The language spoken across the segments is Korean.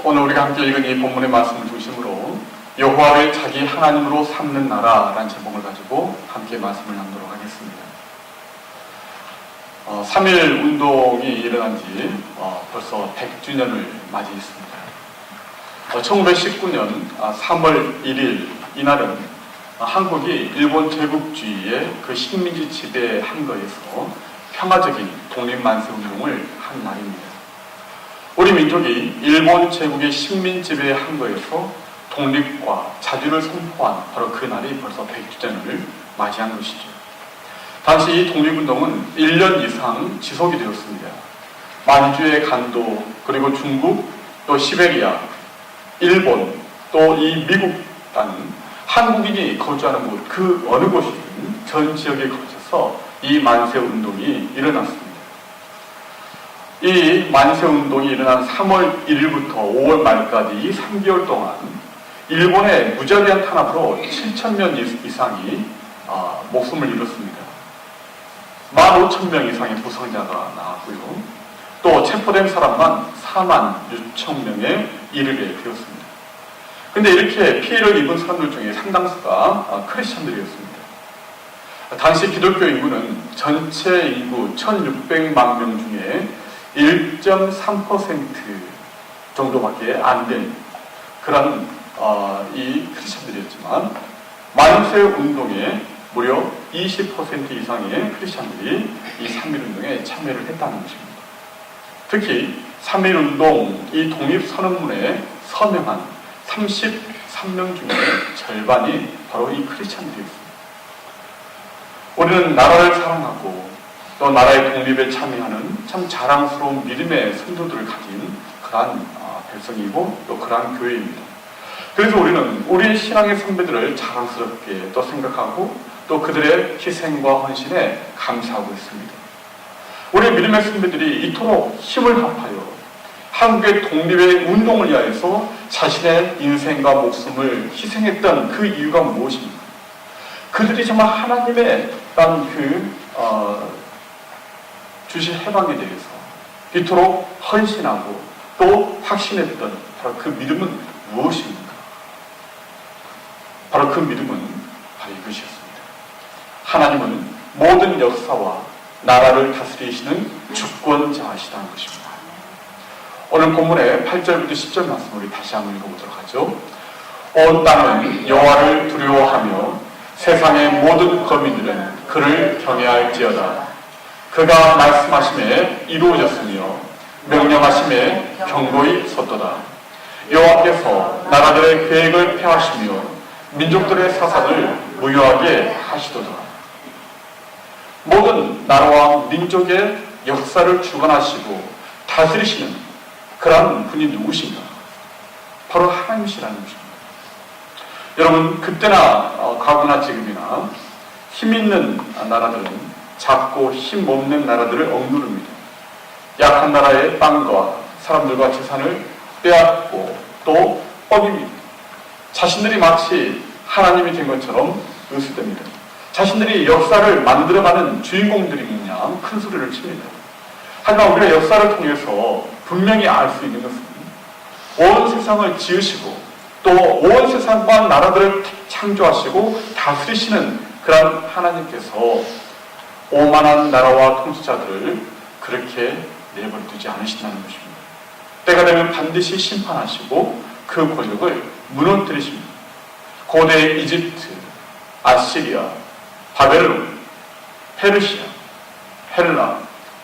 오늘 우리가 함께 읽은 이 본문의 말씀을 중심으로 여호와를 자기 하나님으로 삼는 나라라는 제목을 가지고 함께 말씀을 나누도록 하겠습니다. 3.1 운동이 일어난 지 벌써 100주년을 맞이했습니다. 1919년 3월 1일 이날은 한국이 일본 제국주의의 그 식민지 지배 한거에서 평화적인 독립만세 운동을 한 날입니다. 우리 민족이 일본 제국의 식민 지배 한거에서 독립과 자주를 선포한 바로 그 날이 벌써 100주년을 맞이한 것이죠. 당시 이 독립운동은 1년 이상 지속이 되었습니다. 만주의 간도, 그리고 중국, 또 시베리아, 일본, 또 이 미국 등 한국인이 거주하는 곳, 그 어느 곳이든 전 지역에 걸쳐서 이 만세운동이 일어났습니다. 이 만세운동이 일어난 3월 1일부터 5월 말까지 이 3개월 동안 일본의 무자비한 탄압으로 7,000명 이상이 목숨을 잃었습니다. 15,000명 이상의 부상자가 나왔고요. 또 체포된 사람만 46,000명에 이르게 되었습니다. 근데 이렇게 피해를 입은 사람들 중에 상당수가 크리스천들이었습니다. 당시 기독교 인구는 전체 인구 1,600만 명 중에 1.3% 정도밖에 안 된 그런 이 크리스천들이었지만 만세 운동에 무려 20% 이상의 크리스천들이 이 3.1운동에 참여를 했다는 것입니다. 특히 3.1운동 이 독립선언문에 서명한 33명 중에 절반이 바로 이 크리스천들이었습니다. 우리는 나라를 사랑하고 또 나라의 독립에 참여하는 참 자랑스러운 믿음의 선조들을 가진 그러한 백성이고 또 그러한 교회입니다. 그래서 우리는 우리의 신앙의 선배들을 자랑스럽게 또 생각하고 또 그들의 희생과 헌신에 감사하고 있습니다. 우리의 믿음의 선배들이 이토록 힘을 합하여 한국의 독립의 운동을 위하여서 자신의 인생과 목숨을 희생했던 그 이유가 무엇입니까? 그들이 정말 하나님의 주신 해방에 대해서 이토록 헌신하고 또 확신했던 바로 그 믿음은 무엇입니까? 바로 그 믿음은 바로 이것이었습니다. 하나님은 모든 역사와 나라를 다스리시는 주권자이시다는 것입니다. 오늘 본문의 8절부터 10절 말씀을 다시 한번 읽어보도록 하죠. 온 땅은 여호와를 두려워하며 세상의 모든 거민들은 그를 경외할지어다. 그가 말씀하심에 이루어졌으며 명령하심에 경고히 섰도다. 여호와께서 나라들의 계획을 폐하시며 민족들의 사상을 무효하게 하시도다. 모든 나라와 민족의 역사를 주관하시고 다스리시는 그러한 분이 누구신가? 바로 하나님이시라는 것입니다. 여러분, 그때나 과거나 지금이나 힘 있는 나라들은 작고 힘 없는 나라들을 억누릅니다. 약한 나라의 땅과 사람들과 재산을 빼앗고 또 뻑입니다. 자신들이 마치 하나님이 된 것처럼 의수됩니다. 자신들이 역사를 만들어가는 주인공들인 양 큰 소리를 칩니다. 하지만 우리가 역사를 통해서 분명히 알 수 있는 것은 온 세상을 지으시고 또 온 세상과 나라들을 창조하시고 다스리시는 그런 하나님께서 오만한 나라와 통치자들을 그렇게 내버려 두지 않으신다는 것입니다. 때가 되면 반드시 심판하시고 그 권력을 무너뜨리십니다. 고대 이집트, 아시리아, 바벨론, 페르시아, 헬라,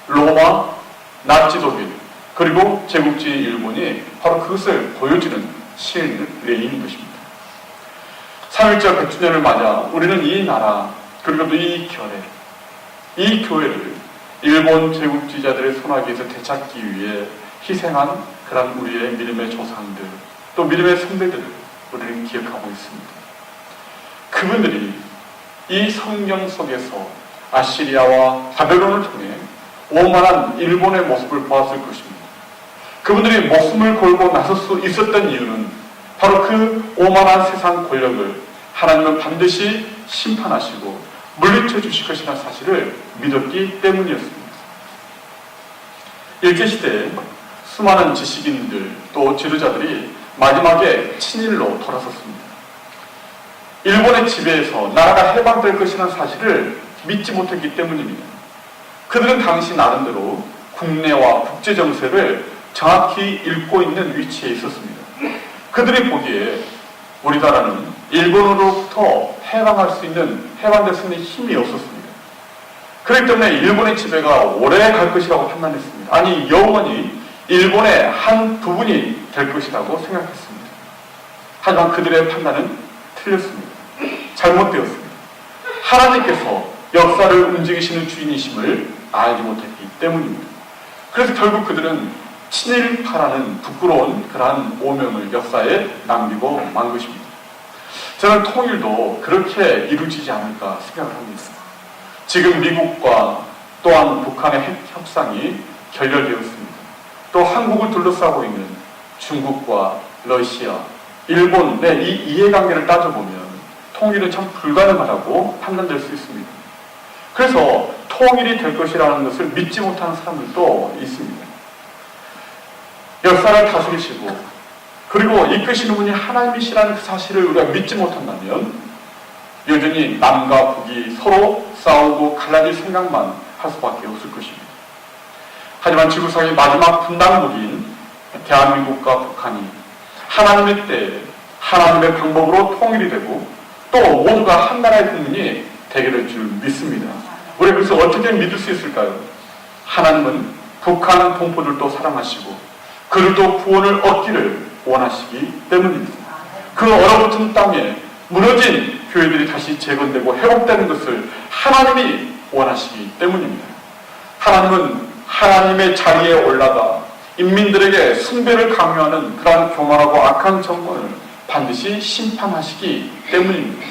로마, 나치 독일, 그리고 제국주의 일본이 바로 그것을 보여주는 실례인 것입니다. 3.1절 100주년을 맞아 우리는 이 나라 그리고 또 이 결의 이 교회를 일본 제국주의자들의 손아귀에서 되찾기 위해 희생한 그런 우리의 믿음의 조상들 또 믿음의 선배들을 우리는 기억하고 있습니다. 그분들이 이 성경 속에서 아시리아와 바벨론을 통해 오만한 일본의 모습을 보았을 것입니다. 그분들이 목숨을 걸고 나설 수 있었던 이유는 바로 그 오만한 세상 권력을 하나님은 반드시 심판하시고 물리쳐 주실 것이라는 사실을 믿었기 때문이었습니다. 일제시대에 수많은 지식인들 또 지도자들이 마지막에 친일로 돌아섰습니다. 일본의 지배에서 나라가 해방될 것이라는 사실을 믿지 못했기 때문입니다. 그들은 당시 나름대로 국내와 국제 정세를 정확히 읽고 있는 위치에 있었습니다. 그들이 보기에 우리나라는 일본으로부터 해방할 수 있는 해방될 수 있는 힘이 없었습니다. 그렇기 때문에 일본의 지배가 오래 갈 것이라고 판단했습니다. 아니 영원히 일본의 한 부분이 될 것이라고 생각했습니다. 하지만 그들의 판단은 틀렸습니다. 잘못되었습니다. 하나님께서 역사를 움직이시는 주인이심을 알지 못했기 때문입니다. 그래서 결국 그들은 친일파라는 부끄러운 그러한 오명을 역사에 남기고 만 것입니다. 저는 통일도 그렇게 이루어지지 않을까 생각을 합니다. 지금 미국과 또한 북한의 핵 협상이 결렬되었습니다. 또 한국을 둘러싸고 있는 중국과 러시아, 일본의 이 이해관계를 따져보면 통일은 참 불가능하다고 판단될 수 있습니다. 그래서 통일이 될 것이라는 것을 믿지 못하는 사람들도 있습니다. 역사를 다스리시고 그리고 이끄시는 분이 하나님이시라는 그 사실을 우리가 믿지 못한다면 여전히 남과 북이 서로 싸우고 갈라질 생각만 할 수밖에 없을 것입니다. 하지만 지구상의 마지막 분단국인 대한민국과 북한이 하나님의 때에 하나님의 방법으로 통일이 되고 또 모두가 한 나라의 국민이 되게 될 줄 믿습니다. 우리가 그래서 어떻게 믿을 수 있을까요? 하나님은 북한 동포들도 사랑하시고 그들도 구원을 얻기를 원하시기 때문입니다. 그 얼어붙은 땅에 무너진 교회들이 다시 재건되고 회복되는 것을 하나님이 원하시기 때문입니다. 하나님은 하나님의 자리에 올라가 인민들에게 숭배를 강요하는 그러한 교만하고 악한 정권을 반드시 심판하시기 때문입니다.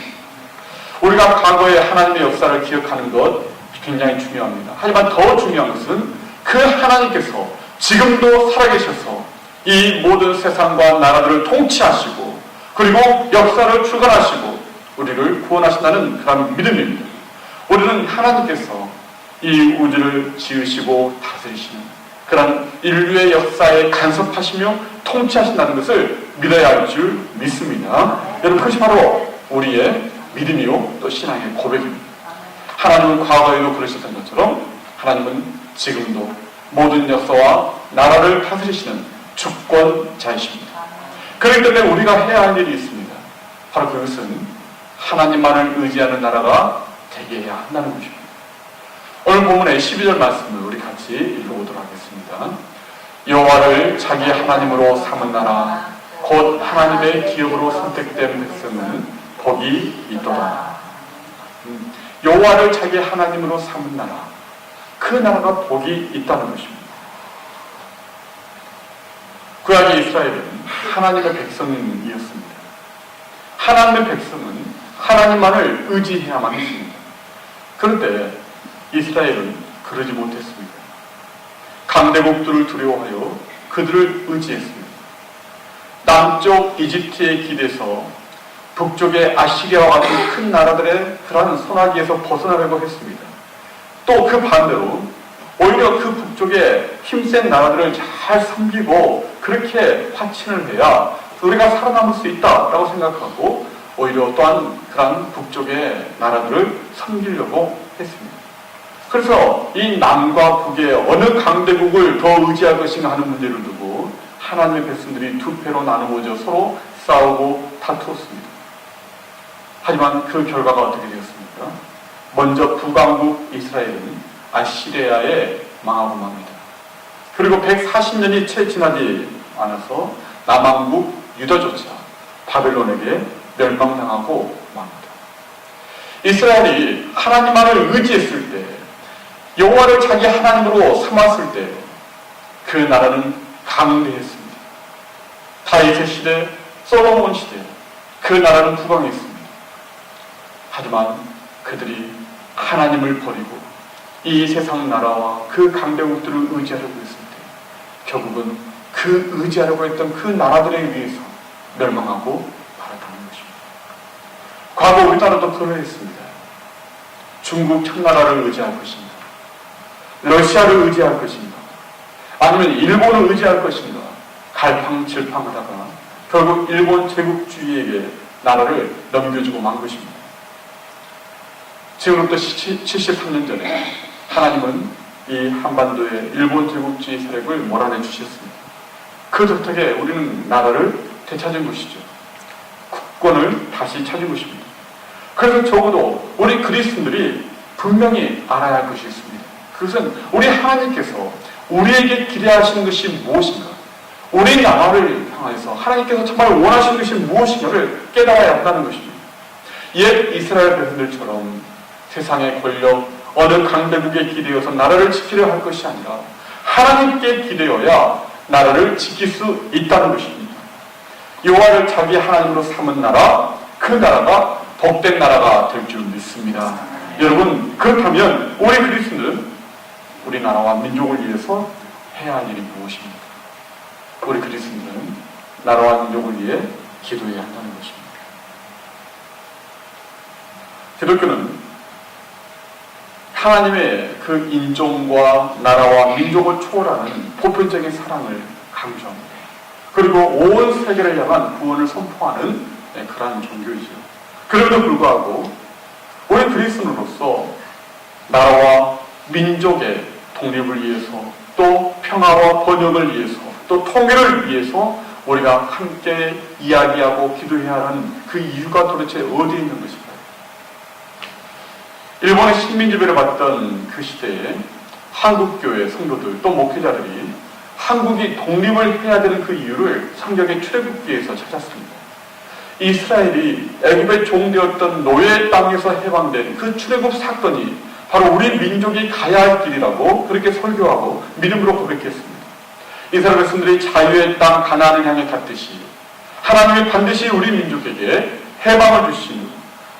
우리가 과거의 하나님의 역사를 기억하는 것 굉장히 중요합니다. 하지만 더 중요한 것은 그 하나님께서 지금도 살아계셔서 이 모든 세상과 나라들을 통치하시고 그리고 역사를 주관하시고 우리를 구원하신다는 그런 믿음입니다. 우리는 하나님께서 이 우주를 지으시고 다스리시는 그런 인류의 역사에 간섭하시며 통치하신다는 것을 믿어야 할 줄 믿습니다. 여러분 그것이 바로 우리의 믿음이요 또 신앙의 고백입니다. 하나님은 과거에도 그러셨던 것처럼 하나님은 지금도 모든 역사와 나라를 다스리시는 주권자이십니다. 그렇기 때문에 우리가 해야 할 일이 있습니다. 바로 그것은 하나님만을 의지하는 나라가 되게 해야 한다는 것입니다. 오늘 본문의 12절 말씀을 우리 같이 읽어보도록 하겠습니다. 여호와를 자기 하나님으로 삼은 나라 곧 하나님의 기업으로 선택된 백성은 복이 있도다. 여호와를 자기 하나님으로 삼은 나라 그 나라가 복이 있다는 것입니다. 구약의 이스라엘은 하나님의 백성이었습니다. 하나님의 백성은 하나님만을 의지해야만 했습니다. 그런데 이스라엘은 그러지 못했습니다. 강대국들을 두려워하여 그들을 의지했습니다. 남쪽 이집트에 기대서 북쪽의 아시리아와 같은 큰 나라들의 그러한 손아귀에서 벗어나려고 했습니다. 또 그 반대로 오히려 그 북쪽의 힘센 나라들을 잘 섬기고 그렇게 화친을 해야 우리가 살아남을 수 있다라고 생각하고 오히려 또한 그런 북쪽의 나라들을 섬기려고 했습니다. 그래서 이 남과 북의 어느 강대국을 더 의지할 것인가 하는 문제를 두고 하나님의 백성들이 두 패로 나누어져 서로 싸우고 다투었습니다. 하지만 그 결과가 어떻게 되었습니까? 먼저 북왕국 이스라엘은 아시리아에 망하고 맙니다. 그리고 140년이 채 지나지 않아서 남왕국 유다조차 바벨론에게 멸망당하고 맙니다. 이스라엘이 하나님만을 의지했을 때 여호와를 자기 하나님으로 삼았을 때 그 나라는 강대했습니다. 다윗의 시대, 솔로몬 시대 그 나라는 부강했습니다. 하지만 그들이 하나님을 버리고 이 세상 나라와 그 강대국들을 의지하려고 했을 때 결국은 그 의지하려고 했던 그 나라들에 의해서 멸망하고 말아가는 것입니다. 과거 우리나라도 그러했습니다. 중국 청나라를 의지할 것인가, 러시아를 의지할 것인가, 아니면 일본을 의지할 것인가 갈팡질팡하다가 결국 일본 제국주의에게 나라를 넘겨주고 만 것입니다. 지금부터 73년 전에 하나님은 이 한반도의 일본 제국주의 세력을 몰아내 주셨습니다. 그 덕택에 우리는 나라를 되찾은 것이죠. 국권을 다시 찾은 것입니다. 그래서 적어도 우리 그리스도인들이 분명히 알아야 할 것이 있습니다. 그것은 우리 하나님께서 우리에게 기대하시는 것이 무엇인가, 우리 나라를 향해서 하나님께서 정말 원하시는 것이 무엇인가를 깨달아야 한다는 것입니다. 옛 이스라엘 백성들처럼 세상의 권력, 어느 강대국에 기대어서 나라를 지키려 할 것이 아니라 하나님께 기대어야 나라를 지킬 수 있다는 것입니다. 여호와를 자기 하나님으로 삼은 나라, 그 나라가 복된 나라가 될 줄 믿습니다. 여러분, 그렇다면 우리 그리스도는 우리 나라와 민족을 위해서 해야 할 일이 무엇입니까? 우리 그리스도인들은 나라와 민족을 위해 기도해야 한다는 것입니다. 기독교는 하나님의 그 인종과 나라와 민족을 초월하는 보편적인 사랑을 강조합니다. 그리고 온 세계를 향한 구원을 선포하는 그러한 종교이죠. 그럼에도 불구하고 우리 그리스도인으로서 나라와 민족의 독립을 위해서, 또 평화와 번영을 위해서, 또 통일을 위해서 우리가 함께 이야기하고 기도해야 하는 그 이유가 도대체 어디에 있는 것일까요? 일본의 식민지배를 받던 그 시대에 한국교회 성도들 또 목회자들이 한국이 독립을 해야 되는 그 이유를 성경의 출애굽기에서 찾았습니다. 이스라엘이 애굽의 종되었던 노예 땅에서 해방된 그 출애굽 사건이 바로 우리 민족이 가야 할 길이라고 그렇게 설교하고 믿음으로 고백했습니다. 이스라엘 백성들이 자유의 땅 가나안을 향해 갔듯이 하나님이 반드시 우리 민족에게 해방을 주시는,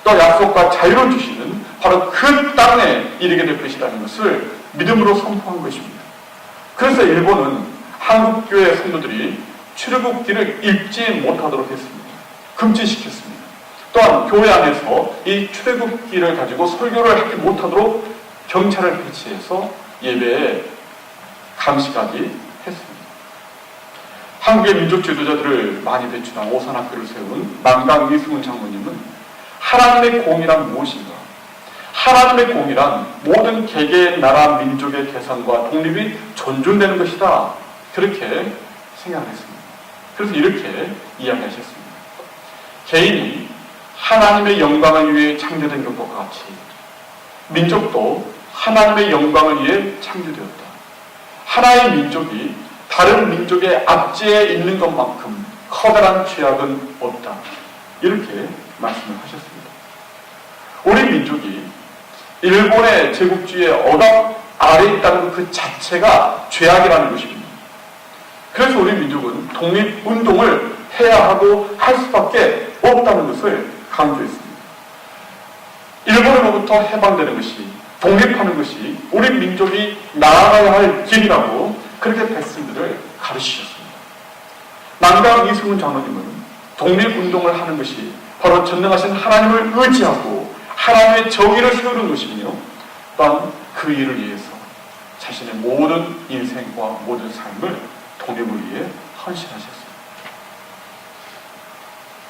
또 약속과 자유를 주시는 바로 그 땅에 이르게 될 것이라는 것을 믿음으로 선포한 것입니다. 그래서 일본은 한국교회 성도들이 출애굽기를 읽지 못하도록 했습니다. 금지시켰습니다. 또한 교회 안에서 이 출애굽기를 가지고 설교를 하지 못하도록 경찰을 배치해서 예배에 감시까지 했습니다. 한국의 민족 지도자들을 많이 배출한 오산학교를 세운 남강 이승훈 장로님은 하나님의 공이란 무엇인가? 하나님의 공이란 모든 개개의 나라 민족의 개성과 독립이 존중되는 것이다. 그렇게 생각을 했습니다. 그래서 이렇게 이야기하셨습니다. 개인이 하나님의 영광을 위해 창조된 것과 같이 민족도 하나님의 영광을 위해 창조되었다. 하나의 민족이 다른 민족의 압제에 있는 것만큼 커다란 죄악은 없다. 이렇게 말씀을 하셨습니다. 우리 민족이 일본의 제국주의의 억압 아래에 있다는 그 자체가 죄악이라는 것입니다. 그래서 우리 민족은 독립운동을 해야 하고 할 수밖에 없다는 것을 강조했습니다. 일본으로부터 해방되는 것이, 독립하는 것이 우리 민족이 나아가야 할 길이라고 그렇게 백성들을 가르치셨습니다. 남강 이승훈 장로님은 독립운동을 하는 것이 바로 전능하신 하나님을 의지하고 하나님의 정의를 세우는 것이며, 또한 그 일을 위해서 자신의 모든 인생과 모든 삶을 독립을 위해 헌신하셨습니다.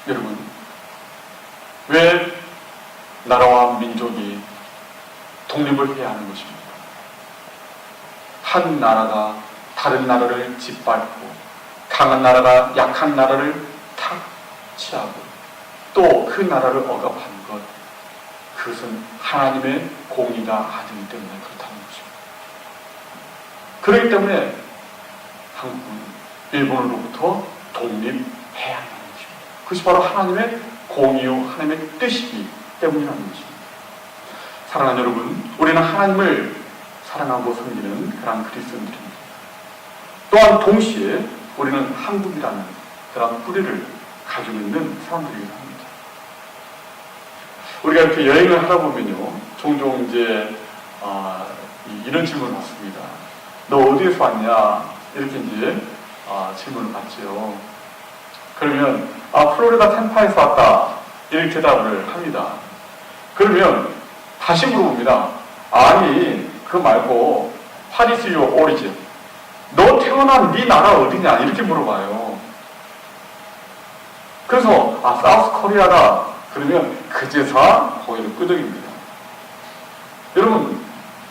여러분, 왜 나라와 민족이 독립을 해야 하는 것입니까? 한 나라가 다른 나라를 짓밟고, 강한 나라가 약한 나라를 탁 치하고, 또 그 나라를 억압하는 것, 그것은 하나님의 공의가 아니기 때문에 그렇다는 것입니다. 그렇기 때문에 한국은 일본으로부터 독립해야 한다는 것입니다. 그것이 바로 하나님의 공의요 하나님의 뜻이기 때문이라는 것입니다. 사랑하는 여러분, 우리는 하나님을 사랑하고 섬기는 그런 그리스도인들입니다. 또한 동시에 우리는 한국이라는 그런 뿌리를 가지고 있는 사람들이기도 합니다. 우리가 이렇게 여행을 하다 보면요, 종종 이제 이런 질문을 받습니다. 너 어디에서 왔냐? 이렇게 이제 질문을 받죠. 그러면 플로리다 템파에서 왔다, 이렇게 대답을 합니다. 그러면 다시 물어봅니다. 아니, 그거 말고 What is your origin? 너 태어난 네 나라 어디냐? 이렇게 물어봐요. 그래서 사우스 코리아다 그러면 그제서 고개를 끄덕입니다. 여러분,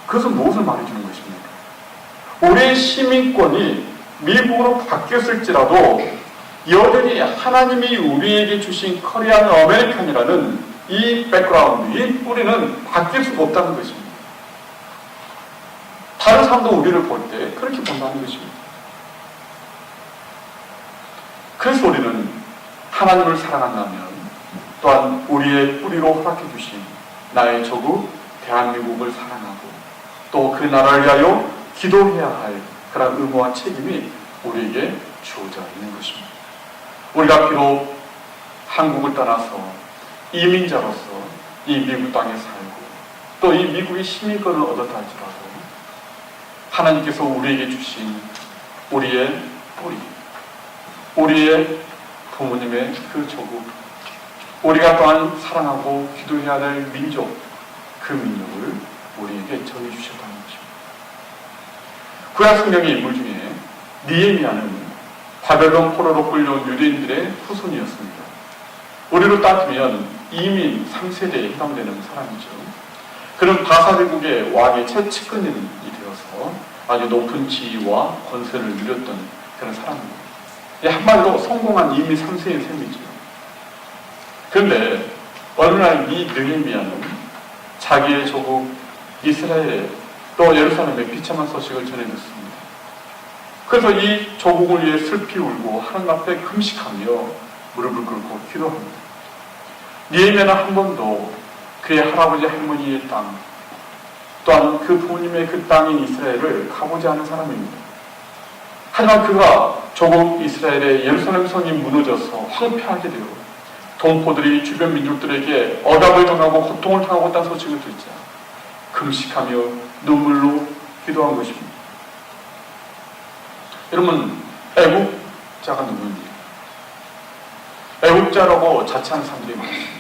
그것은 무엇을 말해주는 것입니까? 우리의 시민권이 미국으로 바뀌었을지라도 여전히 하나님이 우리에게 주신 코리안 아메리칸이라는 이 백그라운드, 이 뿌리는 바뀔 수가 없다는 것입니다. 다른 사람도 우리를 볼 때 그렇게 본다는 것입니다. 그래서 우리는 하나님을 사랑한다면 또한 우리의 뿌리로 허락해 주신 나의 조국 대한민국을 사랑하고 또 그 나라를 위하여 기도해야 할 그런 의무와 책임이 우리에게 주어져 있는 것입니다. 우리가 비록 한국을 떠나서 이민자로서 이 미국 땅에 살고 또 이 미국의 시민권을 얻었다 할지라도 하나님께서 우리에게 주신 우리의 뿌리, 우리의 부모님의 그 조국, 우리가 또한 사랑하고 기도해야 될 민족, 그 민족을 우리에게 정해주셨다는 것입니다. 구약 성경의 인물 중에 느헤미야는 바벨론 포로로 끌려온 유대인들의 후손이었습니다. 우리로 따지면 이민 3세대에 해당되는 사람이죠. 그는 바사제국의 왕의 최측근이 되어서 아주 높은 지위와 권세를 누렸던 그런 사람입니다. 한마디로 성공한 이민 3세의 셈이죠. 그런데 어느 날 이 느헤미야는 자기의 조국 이스라엘에 또 예루살렘에 비참한 소식을 전해 듣습니다. 그래서 이 조국을 위해 슬피 울고 하나님 앞에 금식하며 무릎을 꿇고 기도합니다. 느헤미야는 한 번도 그의 할아버지 할머니의 땅 또한 그 부모님의 그 땅인 이스라엘을 가보지 않은 사람입니다. 하지만 그가 조국 이스라엘의 예루살렘 성이 무너져서 황폐하게 되고 동포들이 주변 민족들에게 억압을 당하고 고통을 당하고 있다는 소식을 듣자 금식하며 눈물로 기도한 것입니다. 여러분, 애국자가 누구입니까? 애국자라고 자처하는 사람들이 많습니다.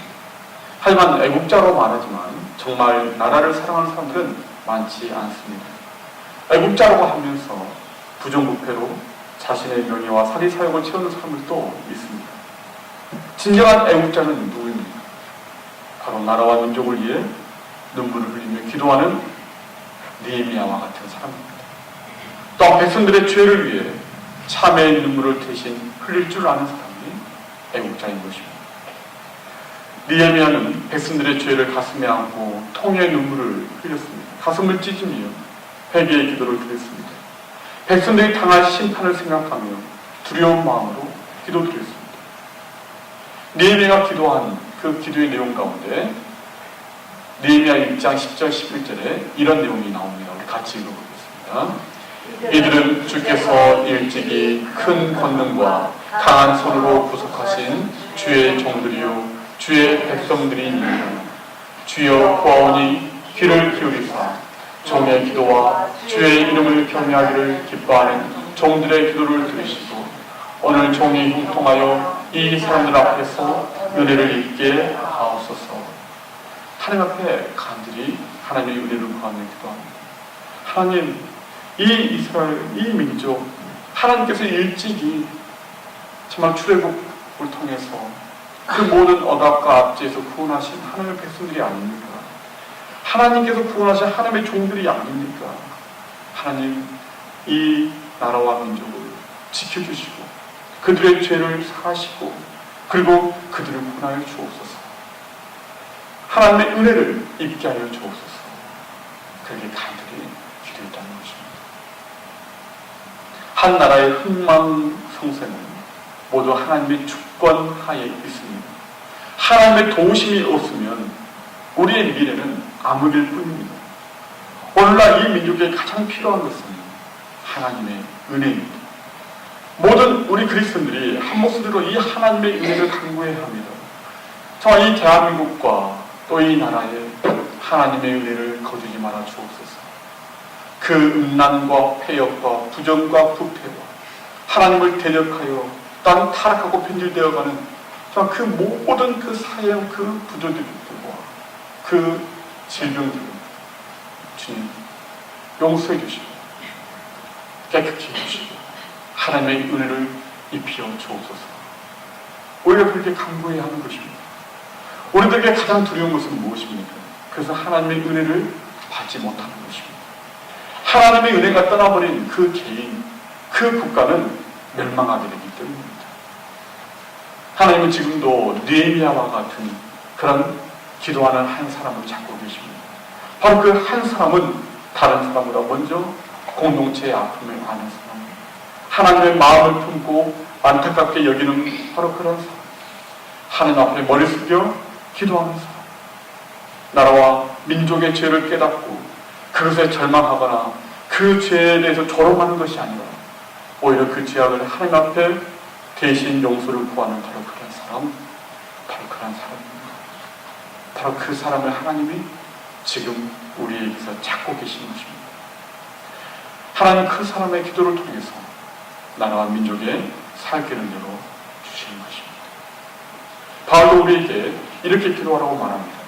하지만 애국자로 말하지만 정말 나라를 사랑하는 사람들은 많지 않습니다. 애국자라고 하면서 부정부패로 자신의 명예와 사리사욕을 채우는 사람들도 있습니다. 진정한 애국자는 누구입니까? 바로 나라와 민족을 위해 눈물을 흘리며 기도하는 느헤미야와 같은 사람입니다. 또한 백성들의 죄를 위해 참회의 눈물을 대신 흘릴 줄 아는 사람이 애국자인 것입니다. 느헤미야는 백성들의 죄를 가슴에 안고 통의 눈물을 흘렸습니다. 가슴을 찢으며 회개의 기도를 드렸습니다. 백성들이 당할 심판을 생각하며 두려운 마음으로 기도드렸습니다. 느헤미야가 기도한 그 기도의 내용 가운데 느헤미야 1장 10절 11절에 이런 내용이 나옵니다. 우리 같이 읽어보겠습니다. 이들은 주께서 일찍이 큰 권능과 강한 손으로 구속하신 주의 종들이요 주의 백성들이니라. 주여 구하오니 귀를 기울이사 종의 기도와 주의 이름을 경외하기를 기뻐하는 종들의 기도를 들으시고 오늘 종이 형통하여 이 사람들 앞에서 은혜를 입게 하옵소서. 하나님 앞에 간절히 하나님의 은혜를 구하며 기도합니다. 하나님, 이 이스라엘, 이 민족, 하나님께서 일찍이 정말 출애굽을 통해서 그 모든 억압과 압제에서 구원하신 하나님의 백성들이 아닙니까? 하나님께서 구원하신 하나님의 종들이 아닙니까? 하나님, 이 나라와 민족을 지켜주시고 그들의 죄를 사하시고 그리고 그들을 구원하여 주옵소서. 하나님의 은혜를 입게 하여 주옵소서. 그렇게 간절히 기도했다는 것입니다. 한 나라의 흥망성쇠는 모두 하나님의 주권 하에 있습니다. 하나님의 도우심이 없으면 우리의 미래는 암흑일 뿐입니다. 오늘날 이 민족에 가장 필요한 것은 하나님의 은혜입니다. 모든 우리 그리스도인들이 한 목소리로 이 하나님의 은혜를 간구해야 합니다. 정말 이 대한민국과 또 이 나라에 하나님의 은혜를 거두지 말아 주옵소서. 그 음란과 폐역과 부정과 부패와 하나님을 대적하여 땅 타락하고 변질되어가는 그 모든 그 사형 그 부조들과 그 질병들을 주님 용서해 주시고 깨끗게 해주시고 하나님의 은혜를 입히어 주옵소서. 오히려 그렇게 간구해야 하는 것입니다. 우리들에게 가장 두려운 것은 무엇입니까? 그래서 하나님의 은혜를 받지 못하는 것입니다. 하나님의 은혜가 떠나버린 그 개인, 그 국가는 멸망하게 되기 때문입니다. 하나님은 지금도 느헤미야와 같은 그런 기도하는 한 사람을 찾고 계십니다. 바로 그 한 사람은 다른 사람보다 먼저 공동체의 아픔을 아는 사람입니다. 하나님의 마음을 품고 안타깝게 여기는 바로 그런 사람. 하나님 앞에 머리 숙여 기도하는 사람. 나라와 민족의 죄를 깨닫고 그것에 절망하거나 그 죄에 대해서 조롱하는 것이 아니라 오히려 그 죄악을 하나님 앞에 대신 용서를 구하는 바로 그런 사람, 바로 그런 사람입니다. 바로 그 사람을 하나님이 지금 우리에게서 찾고 계시는 것입니다. 하나님 그 사람의 기도를 통해서 나라와 민족의 살 길을 열어주시는 것입니다. 바울도 우리에게 이렇게 기도하라고 말합니다.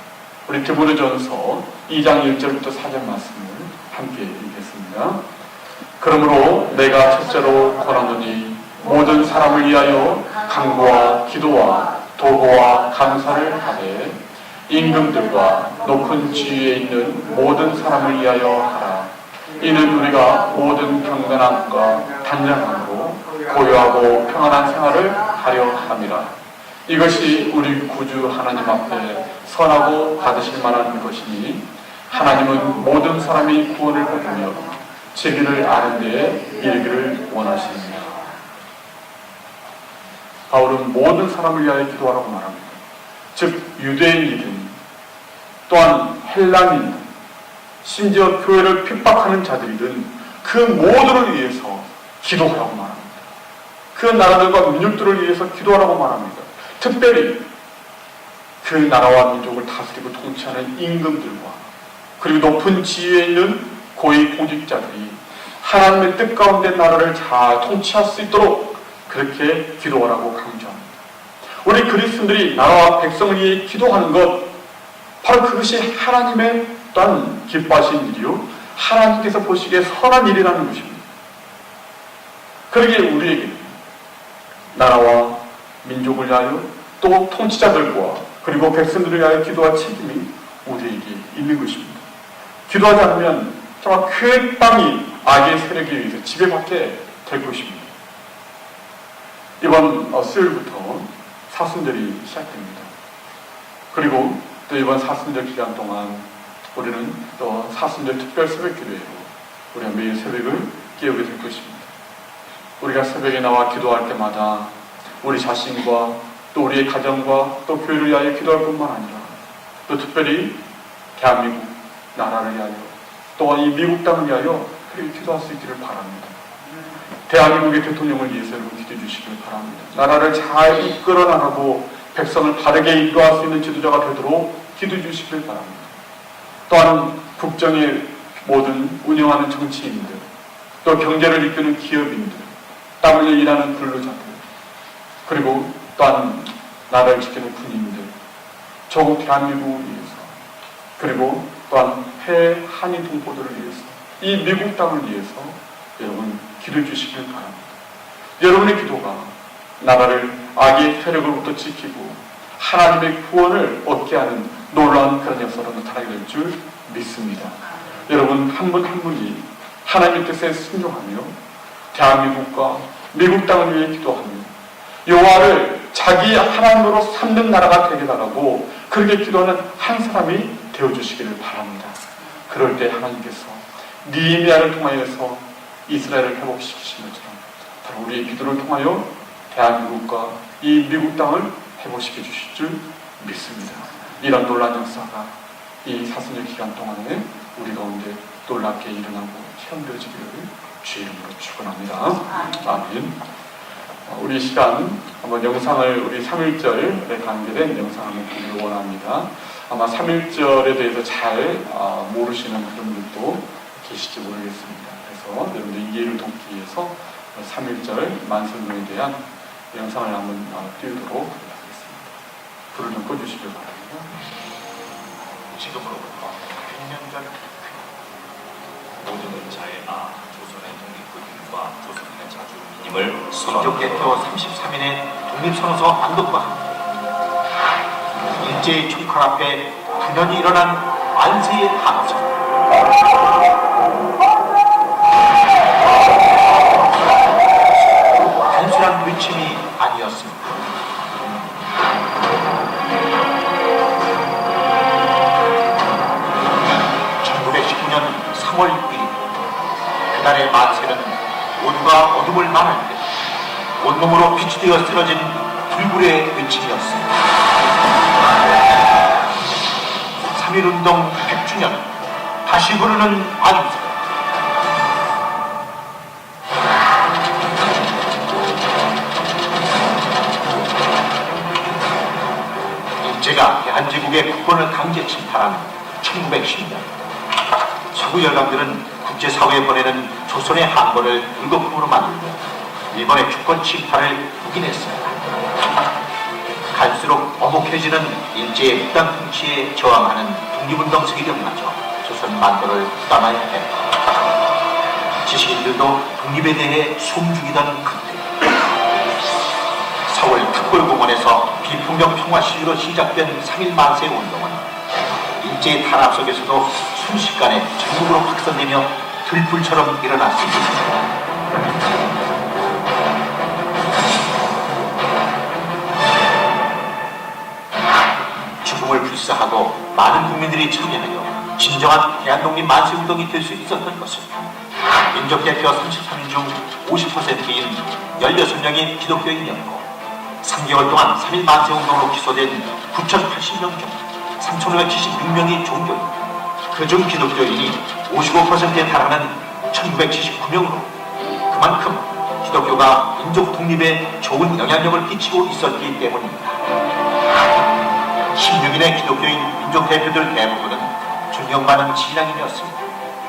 우리 디모데전서 2장 1절부터 4절 말씀을 함께 읽겠습니다. 그러므로 내가 첫째로 권하노니 모든 사람을 위하여 간구와 기도와 도고와 감사를 하되 임금들과 높은 지위에 있는 모든 사람을 위하여 하라. 이는 우리가 모든 경건함과 단련함으로 고요하고 평안한 생활을 하려 함이라. 이것이 우리 구주 하나님 앞에 선하고 받으실 만한 것이니 하나님은 모든 사람이 구원을 받으며 제기를 아는 데에 이르기를 원하십니다. 바울은 모든 사람을 위하여 기도하라고 말합니다. 즉 유대인이든 또한 헬라인이든 심지어 교회를 핍박하는 자들이든 그 모두를 위해서 기도하라고 말합니다. 그 나라들과 민족들을 위해서 기도하라고 말합니다. 특별히 그 나라와 민족을 다스리고 통치하는 임금들과 그리고 높은 지위에 있는 고위 공직자들이 하나님의 뜻 가운데 나라를 잘 통치할 수 있도록 그렇게 기도하라고 강조합니다. 우리 그리스도인들이 나라와 백성을 위해 기도하는 것, 바로 그것이 하나님의 또한 기뻐하시는 일이요 하나님께서 보시기에 선한 일이라는 것입니다. 그러기에 우리에게 나라와 민족을 위하여 또 통치자들과 그리고 백성들을 위하여 기도할 책임이 우리에게 있는 것입니다. 기도하지 않으면 정말 그 땅이 악의 세력에 의해서 지배받게 될 것입니다. 이번 수요일부터 사순절이 시작됩니다. 그리고 또 이번 사순절 기간 동안 우리는 또 사순절 특별 새벽 기도회로 우리가 매일 새벽을 깨우게 될 것입니다. 우리가 새벽에 나와 기도할 때마다 우리 자신과 또 우리의 가정과 또 교회를 위하여 기도할 뿐만 아니라 또 특별히 대한민국 나라를 위하여 또한 이 미국 땅을 위하여 그렇게 기도할 수 있기를 바랍니다. 대한민국의 대통령을 위해서 여러분 기도해 주시길 바랍니다. 나라를 잘 이끌어 나가고 백성을 바르게 인도할 수 있는 지도자가 되도록 기도해 주시길 바랍니다. 또한 국정의 모든 운영하는 정치인들, 또 경제를 이끄는 기업인들, 땀 흘려 일하는 근로자들, 그리고 또한 나라를 지키는 군인들, 조국 대한민국을 위해서, 그리고 또한 해외 한인 동포들을 위해서, 이 미국 땅을 위해서 여러분 기도해 주시길 바랍니다. 여러분의 기도가 나라를 악의 세력으로부터 지키고 하나님의 구원을 얻게 하는 놀라운 그런 역사로 나타나게 될 줄 믿습니다. 여러분 한 분 한 분이 하나님의 뜻에 순종하며 대한민국과 미국 땅을 위해 기도하며 여호와를 자기 하나님으로 삼는 나라가 되게 달라고 그렇게 기도하는 한 사람이 되어주시기를 바랍니다. 그럴 때 하나님께서 느헤미야를 통하여서 이스라엘을 회복시키신 것처럼 바로 우리의 기도를 통하여 대한민국과 이 미국 땅을 회복시켜 주실 줄 믿습니다. 이런 놀라운 역사가 이 사순절 기간 동안에 우리 가운데 놀랍게 일어나고 체험되어지기를 주의 이름으로 축원합니다. 아멘. 우리 시간 한번 영상을 우리 3.1절에 관계된 영상을 한번 보기를 원합니다. 아마 3.1절에 대해서 잘 모르시는 그런 분들도 계실지 모르겠습니다. 그래서 여러분들 이해를 돕기 위해서 3.1절 만성론에 대한 영상을 한번 띄우도록 하겠습니다. 불을 좀 꺼주시길 바랍니다. 지금으로부터 100년 전 모든 은차의 조선의 독립 국민과 조선인의 자주민임을 민족 대표 33인의 독립선언서 완독과 함께 일제의 총칼 앞에 분연히 일어난 만세의 함성. 단순한 외침이 아니었습니다. (1919년 3월 1일) 그날의 만세는 온과 어둠을 말할 때 온몸으로 빛이 되어 쓰러진 불굴의 외침이었습니다. 3.1운동 100주년 다시 부르는 안성. 일제가 대한제국의 국권을 강제 침탈한 1910년 서구 열강들은 국제사회에 보내는 조선의 항거를 불거품으로 만들고 일본의 주권 침탈을 묵인했습니다. 갈수록 어목해지는 일제의 무당 통치에 저항하는 독립운동 세력마저 조선 만도를 떠나야 했다. 지식인들도 독립에 대해 숨죽이던 그때 서울 특골공원에서 비폭력 평화 시위로 시작된 3.1 만세 운동은 일제의 탄압 속에서도 순식간에 전국으로 확산되며 들불처럼 일어났습니다. 죽음을 불사하고 많은 국민들이 참여하여 진정한 대한독립 만세운동이 될 수 있었던 것은 민족대표 33인 중 50%인 16명이 기독교인이었고 3개월 동안 3.1 만세운동으로 기소된 9,080명 중 3,576명이 종교인, 그중 기독교인이 55%에 달하는 1,979명으로 그만큼 기독교가 민족 독립에 좋은 영향력을 끼치고 있었기 때문입니다. 16인의 기독교인 민족 대표들 대부분은 존경받는 신앙인이었습니다.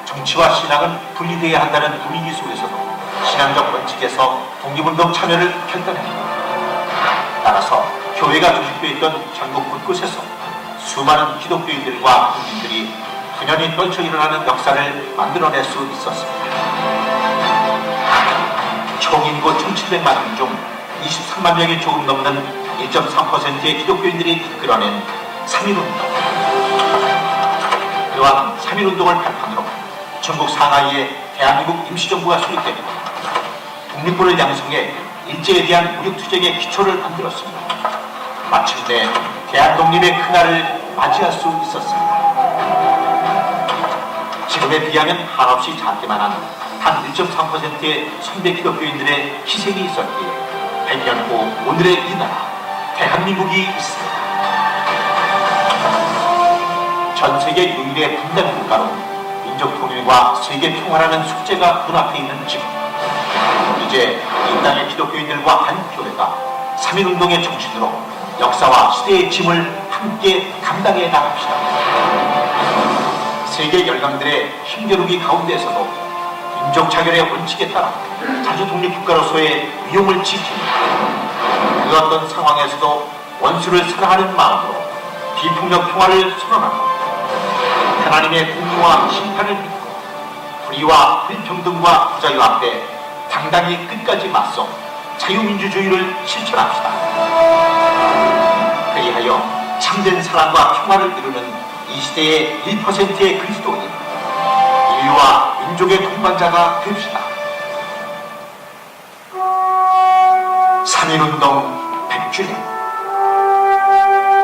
정치와 신앙은 분리되어야 한다는 분위기 속에서도 신앙적 원칙에서 독립운동 참여를 결단합니다. 따라서 교회가 조직되어 있던 전국 곳곳에서 수많은 기독교인들과 국민들이 분연히 떨쳐 일어나는 역사를 만들어낼 수 있었습니다. 총인구 1,700만 명 중 23만 명이 조금 넘는 1.3%의 기독교인들이 이끌어낸 3.1운동. 그러한 3.1운동을 발판으로 전국 상하이에 대한민국 임시정부가 수립되고 독립군을 양성해 일제에 대한 무력투쟁의 기초를 만들었습니다. 마침내 대한독립의 그날을 맞이할 수 있었습니다. 지금에 비하면 한없이 작기만 한 단 1.3%의 선대 기독교인들의 희생이 있었기에 100년 후 오늘의 이 나라 대한민국이 있습니다. 전 세계 유일의 분단 국가로 민족 통일과 세계 평화라는 숙제가 눈앞에 있는 지금, 이제 이 땅의 기독교인들과 한 교회가 3.1운동의 정신으로 역사와 시대의 짐을 함께 감당해 나갑시다. 세계 열강들의 힘겨루기 가운데에서도 민족 자결의 원칙에 따라 자주 독립국가로서의 위용을 지키는, 그 어떤 상황에서도 원수를 사랑하는 마음으로 비폭력 평화를 선언하고 하나님의 공의와 심판을 믿고 불의와 불평등과 부자유 앞에 당당히 끝까지 맞서 자유민주주의를 실천합시다. 그리하여 참된 사랑과 평화를 이루는 이 시대의 1%의 그리스도인, 인류와 민족의 동반자가 됩시다. 3.1운동 100주년,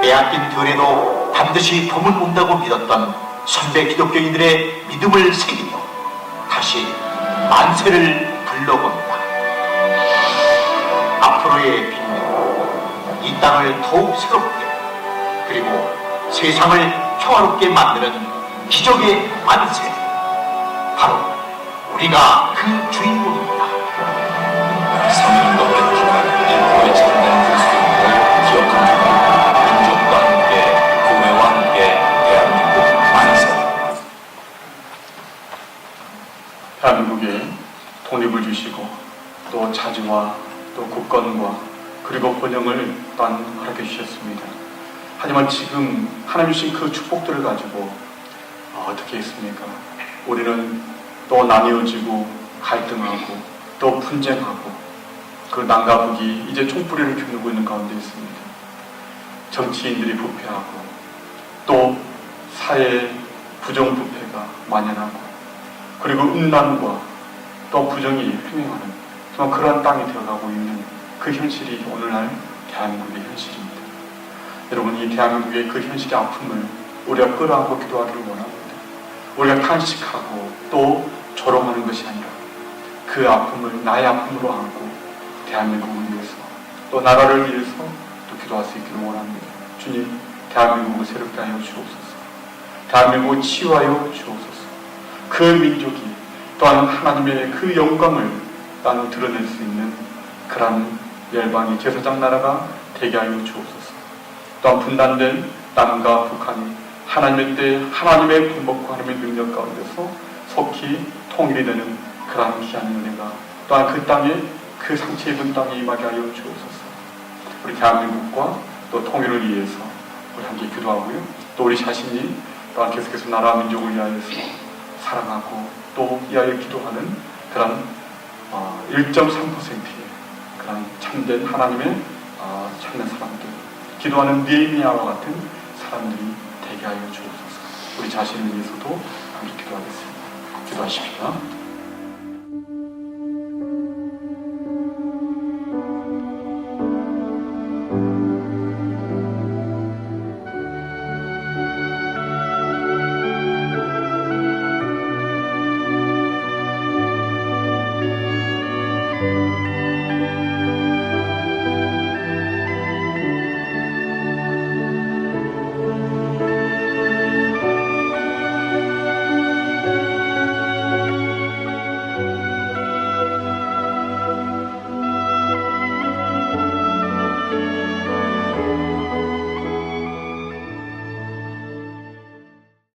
빼앗긴 들에도 반드시 봄은 온다고 믿었던 선대 기독교인들의 믿음을 새기며 다시 만세를 불러봅니다. 앞으로의 빈민으로 이 땅을 더욱 새롭게, 그리고 세상을 평화롭게 만드는 기적의 만세, 바로 우리가 그 주인공입니다. 3.1운동을 통한 인류의 참된 그리스도인을 기억합니다. 민족과 함께, 교회와 함께 대한민국 만세. 대한민국에 독립을 주시고 또 자주와 또 국권과 그리고 번영을 또한 허락해 주셨습니다. 하지만 지금 하나님 주신 그 축복들을 가지고 어떻게 했습니까? 우리는 또 나뉘어지고 갈등하고 또 분쟁하고 그 남과 북이 이제 총뿌리를 겨누고 있는 가운데 있습니다. 정치인들이 부패하고 또 사회의 부정부패가 만연하고 그리고 음란과 또 부정이 횡행하는 정말 그러한 땅이 되어가고 있는 그 현실이 오늘날 대한민국의 현실입니다. 여러분, 이 대한민국의 그 현실의 아픔을 우리가 끌어안고 기도하기를 원합니다. 우리가 탄식하고 또 조롱하는 것이 아니라 그 아픔을 나의 아픔으로 안고 대한민국을 위해서 또 나라를 위해서 또 기도할 수 있기를 원합니다. 주님, 대한민국을 새롭게 하여 주옵소서. 대한민국을 치유하여 주옵소서. 그 민족이 또한 하나님의 그 영광을 땅에 드러낼 수 있는 그런 열방의 제사장 나라가 되게 하여 주옵소서. 또한 분단된 남과 북한이 하나님의 때 하나님의 분복과 하나님의 능력 가운데서 속히 통일이 되는 그러한 귀한 은혜가 또한 그 땅에 그 상처 입은 땅에 임하게 하여 주옵소서. 우리 대한민국과 또 통일을 위해서 우리 함께 기도하고요. 또 우리 자신이 또한 계속해서 나라와 민족을 위하여서 사랑하고 또 위하여 기도하는 그런 1.3%의 그런 참된 하나님의 참된 사람들, 기도하는 느헤미야와 같은 사람들이 되게 하여 주옵소서. 우리 자신을 위해서도 함께 기도하겠습니다. 기도하십시오.